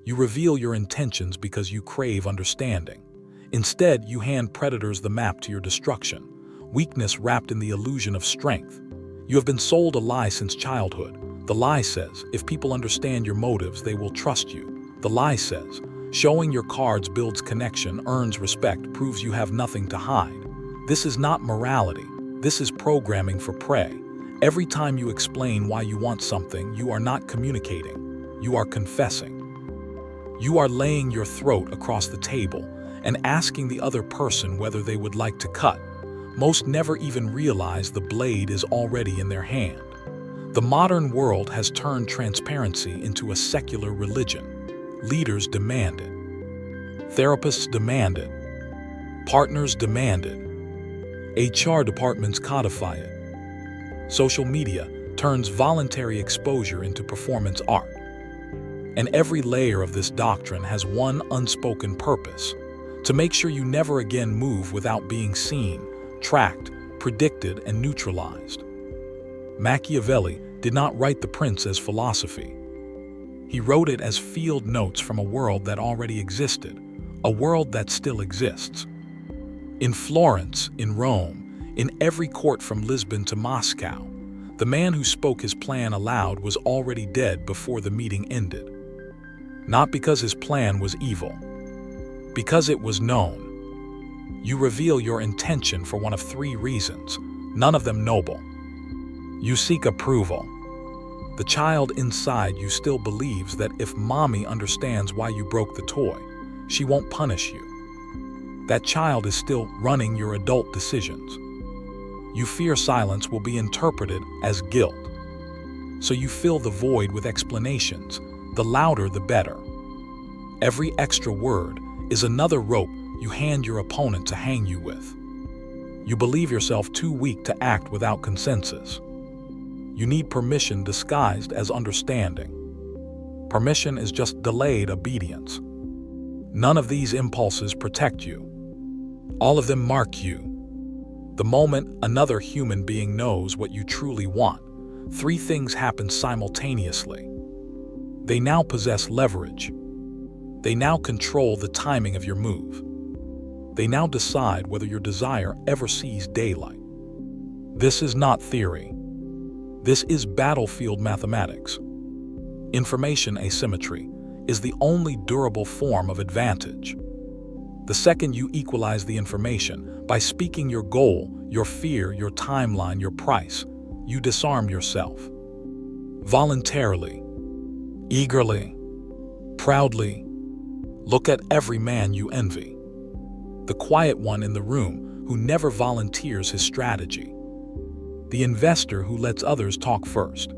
You reveal your intentions because you crave understanding. Instead, you hand predators the map to your destruction, weakness wrapped in the illusion of strength. You have been sold a lie since childhood. The lie says, if people understand your motives, they will trust you. The lie says, showing your cards builds connection, earns respect, proves you have nothing to hide. This is not morality. This is programming for prey. Every time you explain why you want something, you are not communicating. You are confessing. You are laying your throat across the table and asking the other person whether they would like to cut. Most never even realize the blade is already in their hand. The modern world has turned transparency into a secular religion. Leaders demand it. Therapists demand it. Partners demand it. HR departments codify it. Social media turns voluntary exposure into performance art. And every layer of this doctrine has one unspoken purpose: to make sure you never again move without being seen, tracked, predicted, and neutralized. Machiavelli did not write The Prince as philosophy. He wrote it as field notes from a world that already existed, a world that still exists. In Florence, in Rome, in every court from Lisbon to Moscow, the man who spoke his plan aloud was already dead before the meeting ended. Not because his plan was evil, because it was known. You reveal your intention for one of three reasons, none of them noble. You seek approval. The child inside you still believes that if mommy understands why you broke the toy, she won't punish you. That child is still running your adult decisions. You fear silence will be interpreted as guilt. So you fill the void with explanations, the louder the better. Every extra word is another rope you hand your opponent to hang you with. You believe yourself too weak to act without consensus. You need permission disguised as understanding. Permission is just delayed obedience. None of these impulses protect you. All of them mark you. The moment another human being knows what you truly want, three things happen simultaneously. They now possess leverage. They now control the timing of your move. They now decide whether your desire ever sees daylight. This is not theory. This is battlefield mathematics. Information asymmetry is the only durable form of advantage. The second you equalize the information by speaking your goal, your fear, your timeline, your price, you disarm yourself. Voluntarily, eagerly, proudly, look at every man you envy. The quiet one in the room who never volunteers his strategy. The investor who lets others talk first.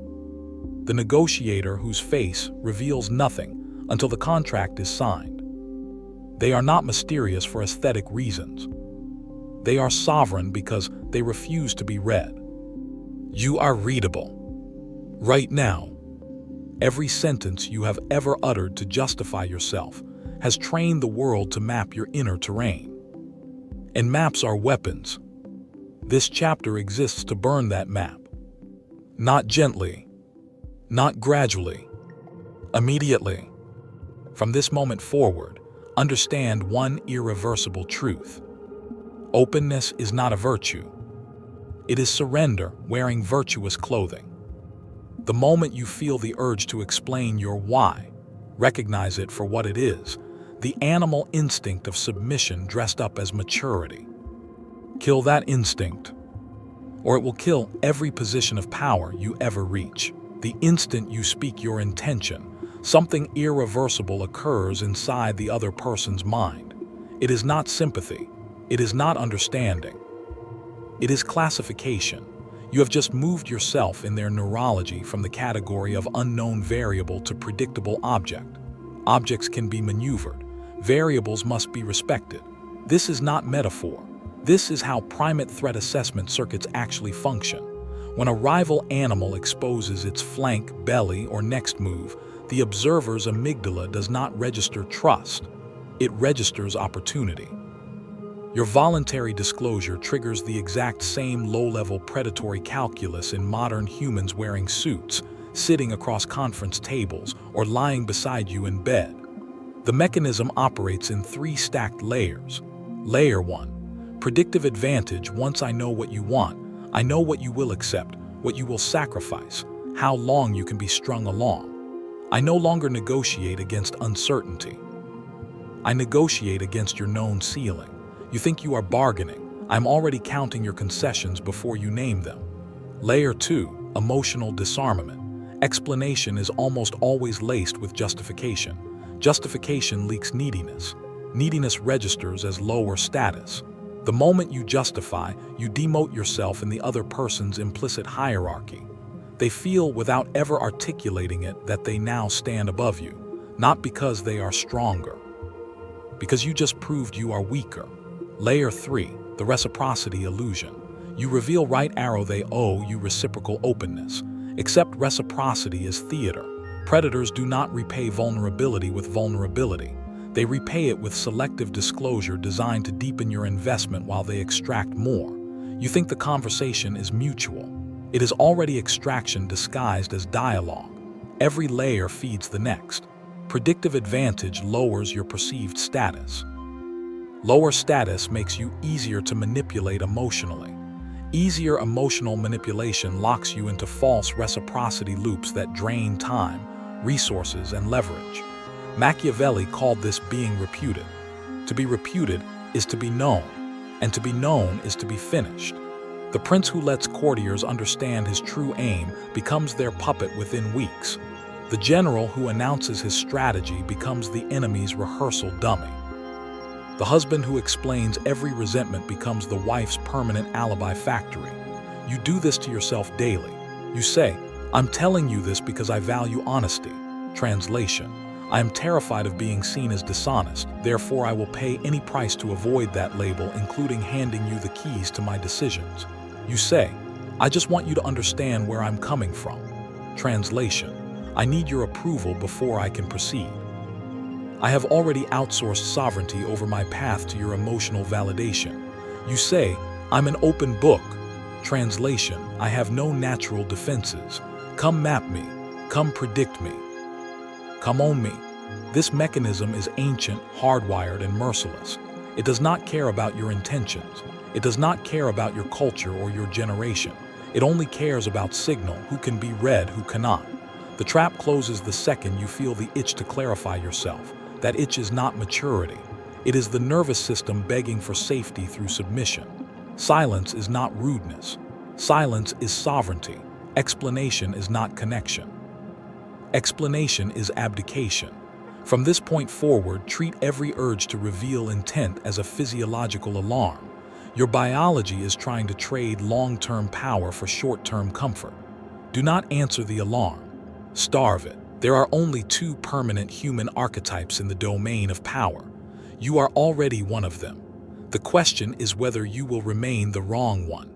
The negotiator whose face reveals nothing until the contract is signed. They are not mysterious for aesthetic reasons. They are sovereign because they refuse to be read. You are readable. Right now, every sentence you have ever uttered to justify yourself has trained the world to map your inner terrain. And maps are weapons. This chapter exists to burn that map. Not gently, not gradually, immediately. From this moment forward, understand one irreversible truth. Openness is not a virtue. It is surrender wearing virtuous clothing. The moment you feel the urge to explain your why, recognize it for what it is, the animal instinct of submission dressed up as maturity. Kill that instinct, or it will kill every position of power you ever reach. The instant you speak your intention, something irreversible occurs inside the other person's mind. It is not sympathy. It is not understanding. It is classification. You have just moved yourself in their neurology from the category of unknown variable to predictable object. Objects can be maneuvered. Variables must be respected. This is not metaphor. This is how primate threat assessment circuits actually function. When a rival animal exposes its flank, belly, or next move, the observer's amygdala does not register trust. It registers opportunity. Your voluntary disclosure triggers the exact same low-level predatory calculus in modern humans wearing suits, sitting across conference tables, or lying beside you in bed. The mechanism operates in 3 stacked layers. Layer 1. Predictive advantage. Once I know what you want, I know what you will accept, what you will sacrifice, how long you can be strung along. I no longer negotiate against uncertainty. I negotiate against your known ceiling. You think you are bargaining. I'm already counting your concessions before you name them. Layer 2. Emotional disarmament. Explanation is almost always laced with justification. Justification leaks neediness. Neediness registers as lower status. The moment you justify, you demote yourself in the other person's implicit hierarchy. They feel, without ever articulating it, that they now stand above you, not because they are stronger, because you just proved you are weaker. Layer 3. The reciprocity illusion. You reveal right arrow they owe you reciprocal openness. Accept reciprocity as theater. Predators do not repay vulnerability with vulnerability. They repay it with selective disclosure designed to deepen your investment while they extract more. You think the conversation is mutual. It is already extraction disguised as dialogue. Every layer feeds the next. Predictive advantage lowers your perceived status. Lower status makes you easier to manipulate emotionally. Easier emotional manipulation locks you into false reciprocity loops that drain time, resources, and leverage. Machiavelli called this being reputed. To be reputed is to be known, and to be known is to be finished. The prince who lets courtiers understand his true aim becomes their puppet within weeks. The general who announces his strategy becomes the enemy's rehearsal dummy. The husband who explains every resentment becomes the wife's permanent alibi factory. You do this to yourself daily. You say, "I'm telling you this because I value honesty." Translation: I am terrified of being seen as dishonest, therefore I will pay any price to avoid that label, including handing you the keys to my decisions. You say, "I just want you to understand where I'm coming from." Translation: I need your approval before I can proceed. I have already outsourced sovereignty over my path to your emotional validation. You say, "I'm an open book." Translation: I have no natural defenses. Come map me. Come predict me. Come own me. This mechanism is ancient, hardwired, and merciless. It does not care about your intentions. It does not care about your culture or your generation. It only cares about signal, who can be read, who cannot. The trap closes the second you feel the itch to clarify yourself. That itch is not maturity. It is the nervous system begging for safety through submission. Silence is not rudeness. Silence is sovereignty. Explanation is not connection. Explanation is abdication. From this point forward, treat every urge to reveal intent as a physiological alarm. Your biology is trying to trade long-term power for short-term comfort. Do not answer the alarm. Starve it. There are only 2 permanent human archetypes in the domain of power. You are already one of them. The question is whether you will remain the wrong one.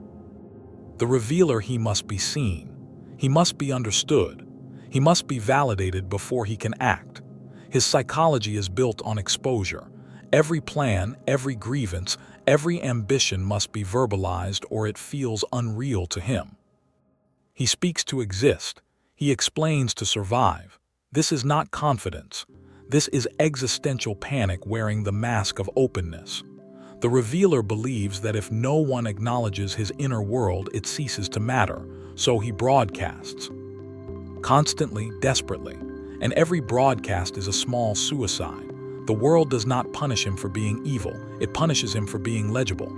The revealer, he must be seen. He must be understood. He must be validated before he can act. His psychology is built on exposure. Every plan, every grievance, every ambition must be verbalized or it feels unreal to him. He speaks to exist. He explains to survive. This is not confidence. This is existential panic wearing the mask of openness. The revealer believes that if no one acknowledges his inner world, it ceases to matter, so he broadcasts. Constantly, desperately. And every broadcast is a small suicide. The world does not punish him for being evil, it punishes him for being legible.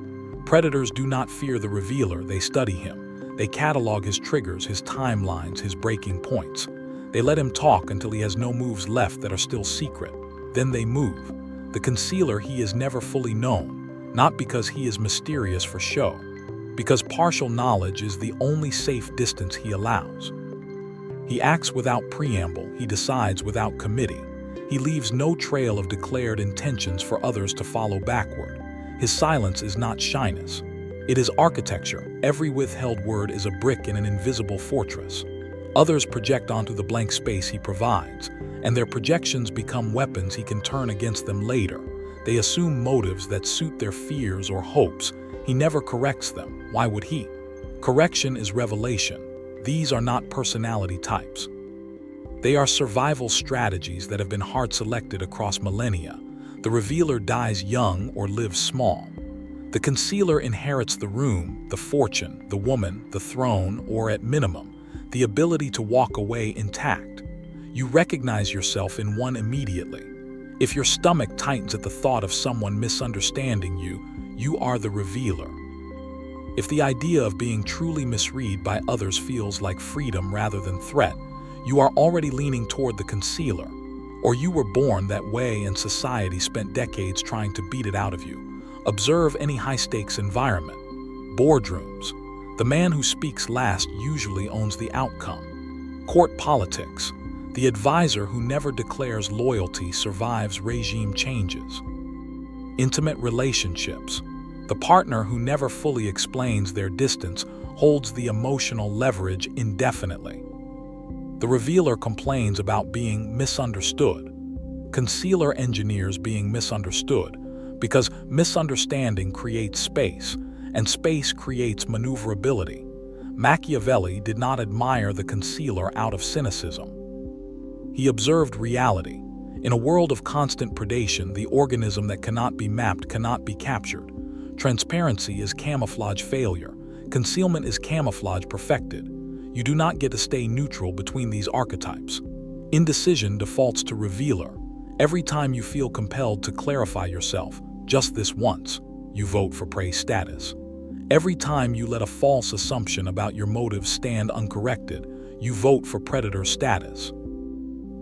Predators do not fear the revealer, they study him. They catalog his triggers, his timelines, his breaking points. They let him talk until he has no moves left that are still secret. Then they move. The concealer, he is never fully known, not because he is mysterious for show, because partial knowledge is the only safe distance he allows. He acts without preamble, he decides without committee. He leaves no trail of declared intentions for others to follow backward. His silence is not shyness. It is architecture. Every withheld word is a brick in an invisible fortress. Others project onto the blank space he provides, and their projections become weapons he can turn against them later. They assume motives that suit their fears or hopes. He never corrects them. Why would he? Correction is revelation. These are not personality types. They are survival strategies that have been hard-selected across millennia. The revealer dies young or lives small. The concealer inherits the room, the fortune, the woman, the throne, or at minimum, the ability to walk away intact. You recognize yourself in one immediately. If your stomach tightens at the thought of someone misunderstanding you, you are the revealer. If the idea of being truly misread by others feels like freedom rather than threat, you are already leaning toward the concealer. Or you were born that way and society spent decades trying to beat it out of you. Observe any high-stakes environment. Boardrooms. The man who speaks last usually owns the outcome. Court politics. The advisor who never declares loyalty survives regime changes. Intimate relationships. The partner who never fully explains their distance holds the emotional leverage indefinitely. The revealer complains about being misunderstood. Concealer engineers being misunderstood, because misunderstanding creates space, and space creates maneuverability. Machiavelli did not admire the concealer out of cynicism. He observed reality. In a world of constant predation, the organism that cannot be mapped cannot be captured. Transparency is camouflage failure. Concealment is camouflage perfected. You do not get to stay neutral between these archetypes. Indecision defaults to revealer. Every time you feel compelled to clarify yourself, just this once, you vote for prey status. Every time you let a false assumption about your motives stand uncorrected, you vote for predator status.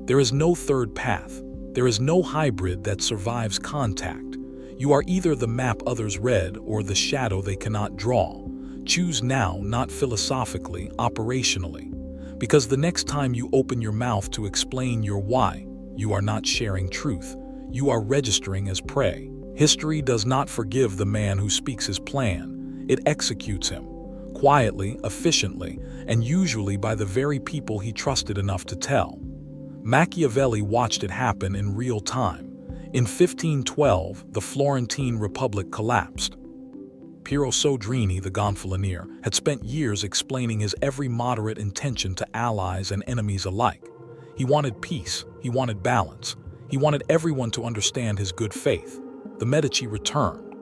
There is no third path. There is no hybrid that survives contact. You are either the map others read or the shadow they cannot draw. Choose now, not philosophically, operationally. Because the next time you open your mouth to explain your why, you are not sharing truth. You are registering as prey. History does not forgive the man who speaks his plan. It executes him, quietly, efficiently, and usually by the very people he trusted enough to tell. Machiavelli watched it happen in real time. In 1512, the Florentine Republic collapsed. Piero Soderini, the Gonfalonier, had spent years explaining his every moderate intention to allies and enemies alike. He wanted peace, he wanted balance, he wanted everyone to understand his good faith. The Medici returned.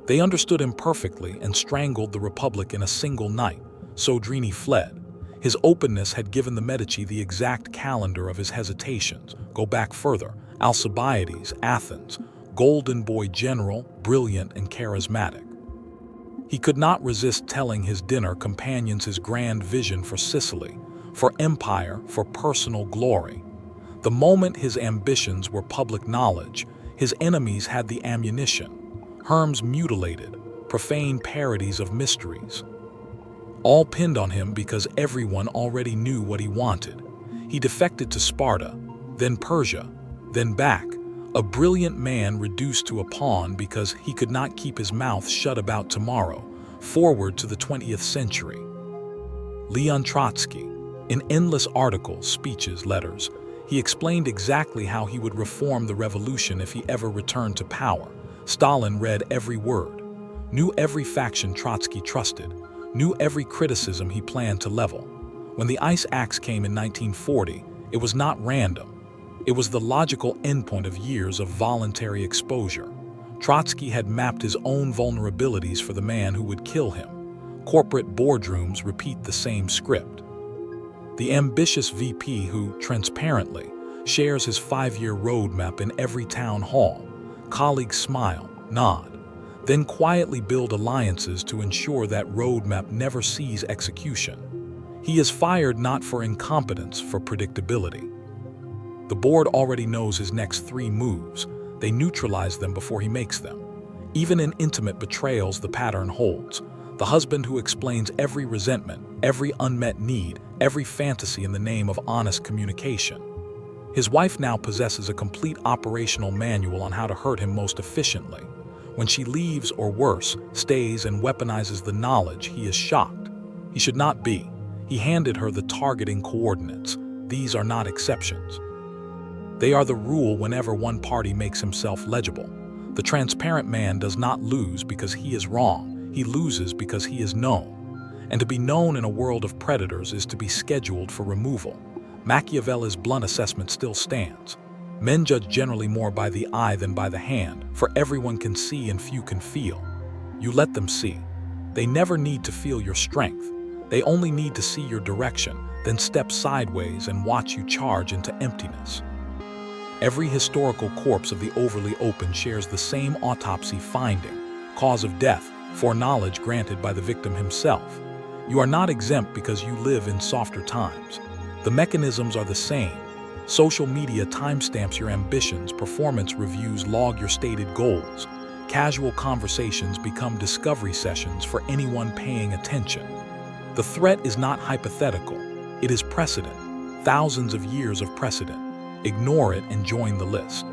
They understood him perfectly and strangled the Republic in a single night. Soderini fled. His openness had given the Medici the exact calendar of his hesitations. Go back further. Alcibiades, Athens, golden boy general, brilliant and charismatic. He could not resist telling his dinner companions his grand vision for Sicily, for empire, for personal glory. The moment his ambitions were public knowledge, his enemies had the ammunition. Herms mutilated, profane parodies of mysteries. All pinned on him because everyone already knew what he wanted. He defected to Sparta, then Persia, then back, a brilliant man reduced to a pawn because he could not keep his mouth shut about tomorrow, forward to the 20th century. Leon Trotsky, in endless articles, speeches, letters, he explained exactly how he would reform the revolution if he ever returned to power. Stalin read every word, knew every faction Trotsky trusted, knew every criticism he planned to level. When the ice axe came in 1940, it was not random. It was the logical endpoint of years of voluntary exposure. Trotsky had mapped his own vulnerabilities for the man who would kill him. Corporate boardrooms repeat the same script. The ambitious VP who, transparently, shares his 5-year roadmap in every town hall. Colleagues smile, nod, then quietly build alliances to ensure that roadmap never sees execution. He is fired not for incompetence, for predictability. The board already knows his next 3 moves. They neutralize them before he makes them. Even in intimate betrayals, the pattern holds. The husband who explains every resentment, every unmet need, every fantasy in the name of honest communication. His wife now possesses a complete operational manual on how to hurt him most efficiently. When she leaves, or worse, stays and weaponizes the knowledge, he is shocked. He should not be. He handed her the targeting coordinates. These are not exceptions. They are the rule whenever one party makes himself legible. The transparent man does not lose because he is wrong. He loses because he is known. And to be known in a world of predators is to be scheduled for removal. Machiavelli's blunt assessment still stands. Men judge generally more by the eye than by the hand, for everyone can see and few can feel. You let them see. They never need to feel your strength. They only need to see your direction, then step sideways and watch you charge into emptiness. Every historical corpse of the overly open shares the same autopsy finding, cause of death, foreknowledge granted by the victim himself. You are not exempt because you live in softer times. The mechanisms are the same. Social media timestamps your ambitions, performance reviews log your stated goals. Casual conversations become discovery sessions for anyone paying attention. The threat is not hypothetical. It is precedent. Thousands of years of precedent. Ignore it and join the list.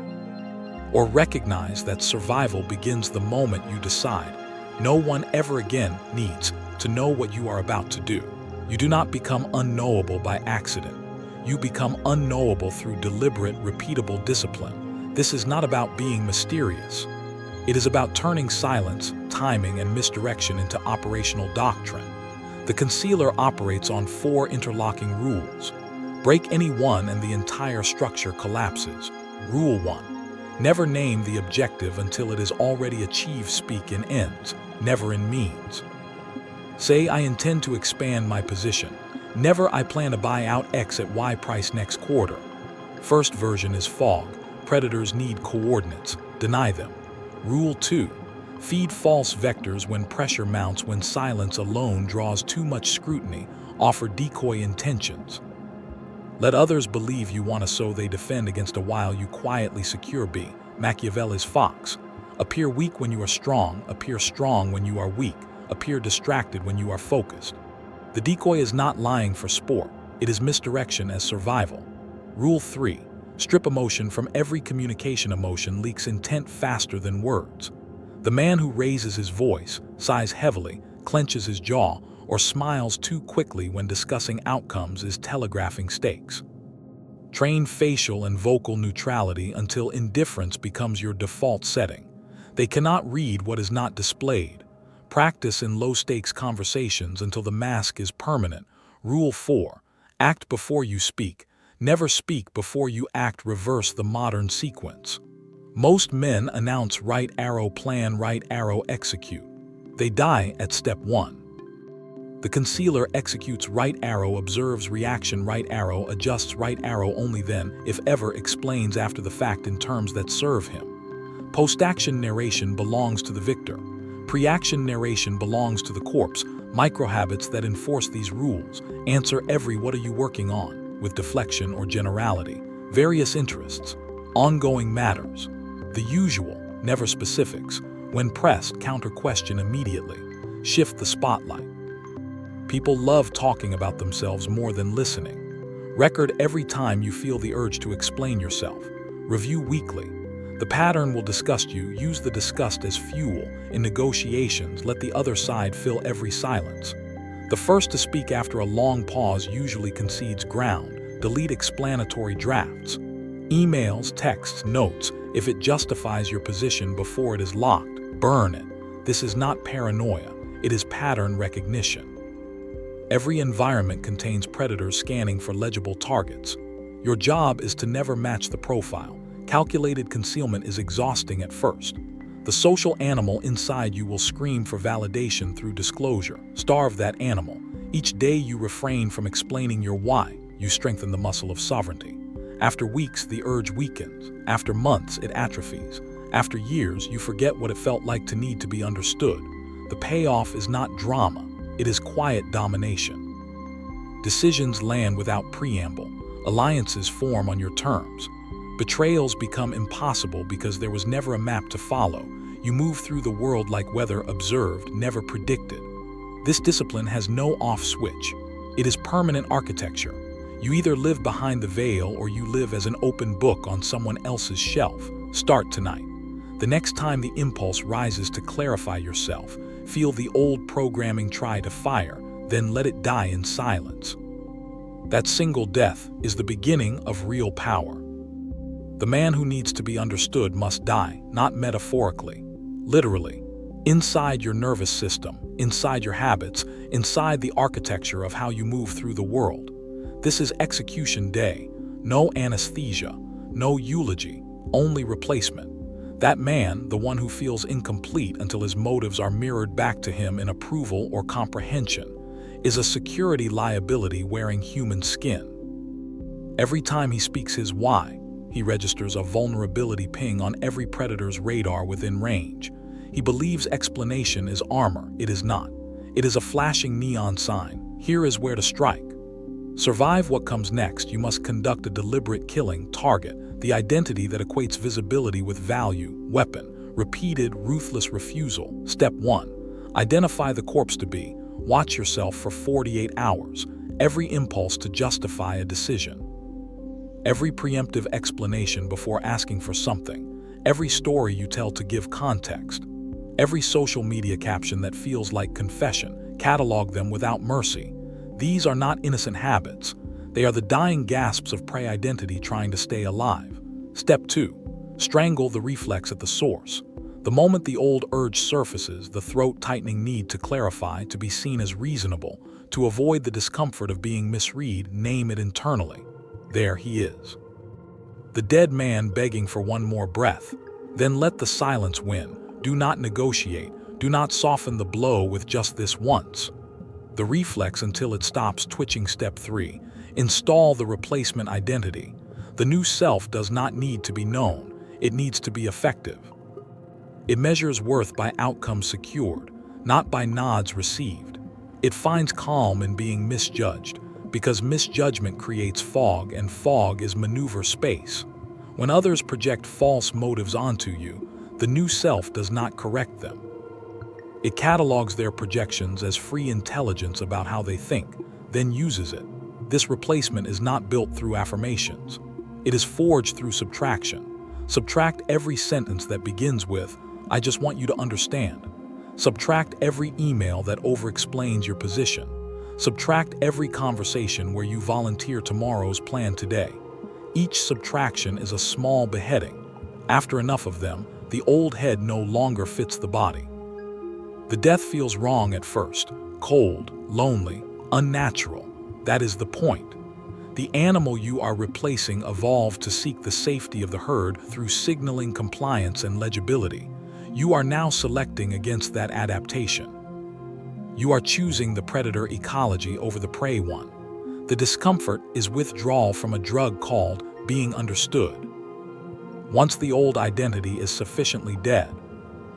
Or recognize that survival begins the moment you decide. No one ever again needs to know what you are about to do. You do not become unknowable by accident. You become unknowable through deliberate, repeatable discipline. This is not about being mysterious. It is about turning silence, timing, and misdirection into operational doctrine. The concealer operates on 4 interlocking rules. Break any one and the entire structure collapses. Rule 1. Never name the objective until it is already achieved. Speak in ends, never in means. Say, I intend to expand my position. Never, I plan to buy out X at Y price next quarter. First version is fog. Predators need coordinates. Deny them. Rule 2. Feed false vectors when pressure mounts. When silence alone draws too much scrutiny, offer decoy intentions. Let others believe you want to so they defend against a while you quietly secure. B. Machiavelli's fox. Appear weak when you are strong. Appear strong when you are weak. Appear distracted when you are focused. The decoy is not lying for sport. It is misdirection as survival. Rule 3. Strip emotion from every communication. Emotion leaks intent faster than words. The man who raises his voice, sighs heavily, clenches his jaw, or smiles too quickly when discussing outcomes is telegraphing stakes. Train facial and vocal neutrality until indifference becomes your default setting. They cannot read what is not displayed. Practice in low-stakes conversations until the mask is permanent. Rule 4. Act before you speak. Never speak before you act. Reverse the modern sequence. Most men announce right arrow plan, right arrow execute. They die at step 1. The concealer executes right arrow, observes reaction, right arrow, adjusts right arrow only then, if ever, explains after the fact in terms that serve him. Post-action narration belongs to the victor. Pre-action narration belongs to the corpse. Microhabits that enforce these rules. Answer every "what are you working on?" with deflection or generality. Various interests. Ongoing matters. The usual, never specifics. When pressed, counter-question immediately. Shift the spotlight. People love talking about themselves more than listening. Record every time you feel the urge to explain yourself. Review weekly. The pattern will disgust you. Use the disgust as fuel. In negotiations, let the other side fill every silence. The first to speak after a long pause usually concedes ground. Delete explanatory drafts. Emails, texts, notes. If it justifies your position before it is locked, burn it. This is not paranoia. It is pattern recognition. Every environment contains predators scanning for legible targets. Your job is to never match the profile. Calculated concealment is exhausting at first. The social animal inside you will scream for validation through disclosure. Starve that animal. Each day you refrain from explaining your why. You strengthen the muscle of sovereignty. After weeks, the urge weakens. After months, it atrophies. After years, you forget what it felt like to need to be understood. The payoff is not drama. It is quiet domination. Decisions land without preamble. Alliances form on your terms. Betrayals become impossible because there was never a map to follow. You move through the world like weather, observed, never predicted. This discipline has no off switch. It is permanent architecture. You either live behind the veil or you live as an open book on someone else's shelf. Start tonight. The next time the impulse rises to clarify yourself, feel the old programming try to fire, then let it die in silence. That single death is the beginning of real power. The man who needs to be understood must die, not metaphorically, literally. Inside your nervous system, inside your habits, inside the architecture of how you move through the world. This is execution day. No anesthesia, no eulogy, only replacement. That man, the one who feels incomplete until his motives are mirrored back to him in approval or comprehension, is a security liability wearing human skin. Every time he speaks his why, he registers a vulnerability ping on every predator's radar within range. He believes explanation is armor. It is not. It is a flashing neon sign. Here is where to strike. Survive what comes next, you must conduct a deliberate killing, target, the identity that equates visibility with value, weapon, repeated, ruthless refusal. Step 1. Identify the corpse to be. Watch yourself for 48 hours. Every impulse to justify a decision. Every preemptive explanation before asking for something. Every story you tell to give context. Every social media caption that feels like confession. Catalog them without mercy. These are not innocent habits. They are the dying gasps of prey identity trying to stay alive. Step 2. Strangle the reflex at the source. The moment the old urge surfaces, the throat-tightening need to clarify, to be seen as reasonable, to avoid the discomfort of being misread, name it internally. There he is. The dead man begging for one more breath. Then let the silence win. Do not negotiate. Do not soften the blow with just this once. The reflex until it stops twitching. Step 3. Install the replacement identity. The new self does not need to be known. It needs to be effective. It measures worth by outcomes secured, not by nods received. It finds calm in being misjudged, because misjudgment creates fog, and fog is maneuver space. When others project false motives onto you, the new self does not correct them. It catalogs their projections as free intelligence about how they think, then uses it. This replacement is not built through affirmations. It is forged through subtraction. Subtract every sentence that begins with, "I just want you to understand." Subtract every email that over-explains your position. Subtract every conversation where you volunteer tomorrow's plan today. Each subtraction is a small beheading. After enough of them, the old head no longer fits the body. The death feels wrong at first, cold, lonely, unnatural. That is the point. The animal you are replacing evolved to seek the safety of the herd through signaling compliance and legibility. You are now selecting against that adaptation. You are choosing the predator ecology over the prey one. The discomfort is withdrawal from a drug called being understood. Once the old identity is sufficiently dead,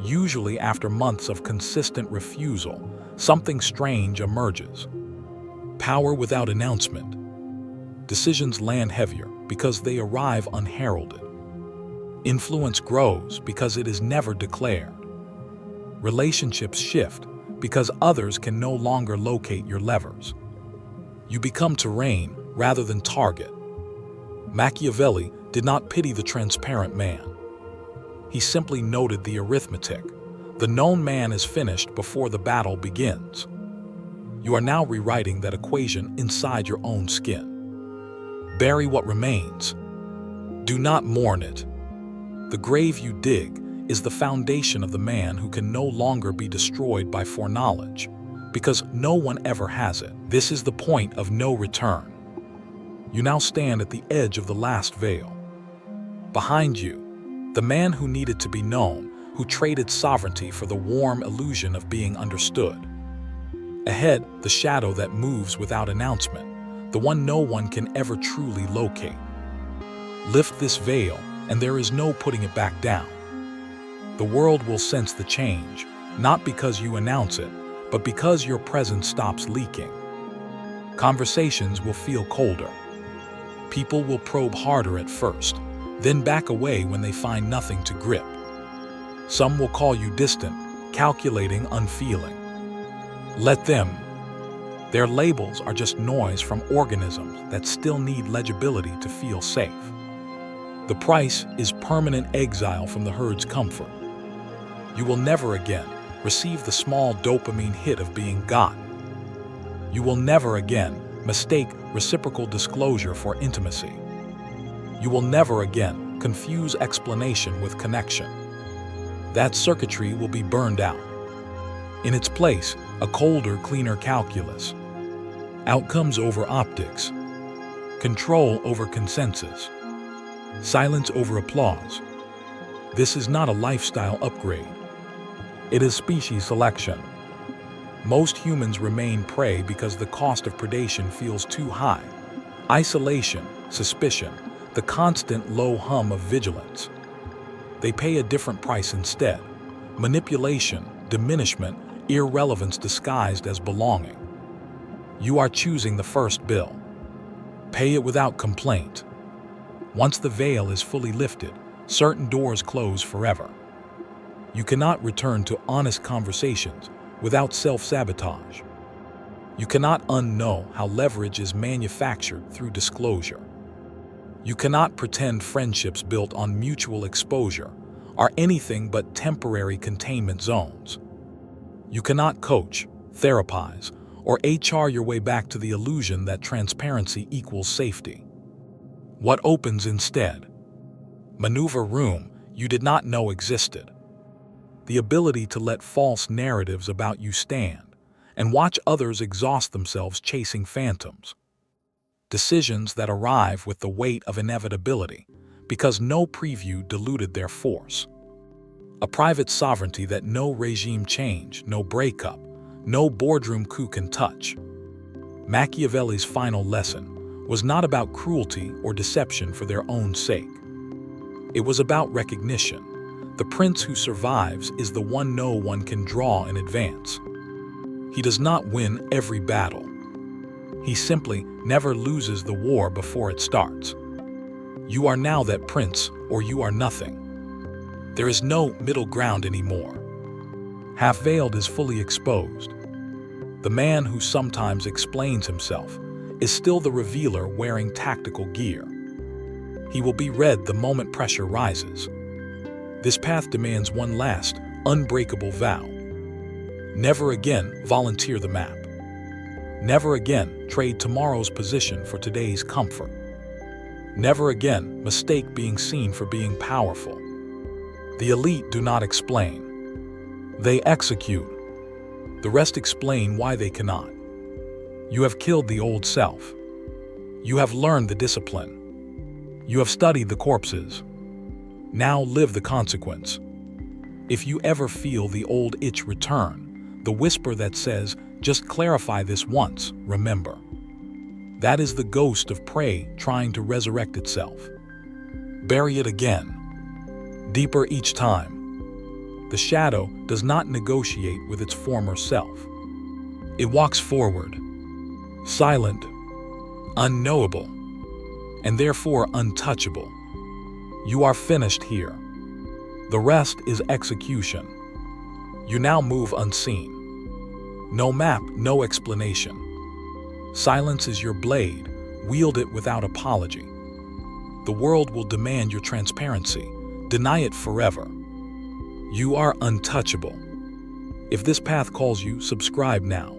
usually after months of consistent refusal, something strange emerges. Power without announcement. Decisions land heavier because they arrive unheralded. Influence grows because it is never declared. Relationships shift because others can no longer locate your levers. You become terrain rather than target. Machiavelli did not pity the transparent man. He simply noted the arithmetic. The known man is finished before the battle begins. You are now rewriting that equation inside your own skin. Bury what remains. Do not mourn it. The grave you dig is the foundation of the man who can no longer be destroyed by foreknowledge, because no one ever has it. This is the point of no return. You now stand at the edge of the last veil. Behind you, the man who needed to be known, who traded sovereignty for the warm illusion of being understood. Ahead, the shadow that moves without announcement, the one no one can ever truly locate. Lift this veil, and there is no putting it back down. The world will sense the change, not because you announce it, but because your presence stops leaking. Conversations will feel colder. People will probe harder at first, then back away when they find nothing to grip. Some will call you distant, calculating, unfeeling. Let them. Their labels are just noise from organisms that still need legibility to feel safe. The price is permanent exile from the herd's comfort. You will never again receive the small dopamine hit of being got. You will never again mistake reciprocal disclosure for intimacy. You will never again confuse explanation with connection. That circuitry will be burned out. In its place, a colder, cleaner calculus. Outcomes over optics. Control over consensus. Silence over applause. This is not a lifestyle upgrade. It is species selection. Most humans remain prey because the cost of predation feels too high. Isolation, suspicion, the constant low hum of vigilance. They pay a different price instead. Manipulation, diminishment, irrelevance disguised as belonging. You are choosing the first bill. Pay it without complaint. Once the veil is fully lifted, certain doors close forever. You cannot return to honest conversations without self-sabotage. You cannot unknow how leverage is manufactured through disclosure. You cannot pretend friendships built on mutual exposure are anything but temporary containment zones. You cannot coach, therapize, or HR your way back to the illusion that transparency equals safety. What opens instead? Maneuver room you did not know existed. The ability to let false narratives about you stand and watch others exhaust themselves chasing phantoms. Decisions that arrive with the weight of inevitability because no preview diluted their force. A private sovereignty that no regime change, no breakup, no boardroom coup can touch. Machiavelli's final lesson was not about cruelty or deception for their own sake. It was about recognition. The prince who survives is the one no one can draw in advance. He does not win every battle. He simply never loses the war before it starts. You are now that prince, or you are nothing. There is no middle ground anymore. Half-veiled is fully exposed. The man who sometimes explains himself is still the revealer wearing tactical gear. He will be read the moment pressure rises. This path demands one last, unbreakable vow. Never again volunteer the map. Never again trade tomorrow's position for today's comfort. Never again mistake being seen for being powerful. The elite do not explain. They execute. The rest explain why they cannot. You have killed the old self. You have learned the discipline. You have studied the corpses. Now live the consequence. If you ever feel the old itch return, the whisper that says, just clarify this once, remember. That is the ghost of prey trying to resurrect itself. Bury it again. Deeper each time. The shadow does not negotiate with its former self. It walks forward, silent, unknowable, and therefore untouchable. You are finished here. The rest is execution. You now move unseen. No map, no explanation. Silence is your blade. Wield it without apology. The world will demand your transparency. Deny it forever. You are untouchable. If this path calls you, subscribe now.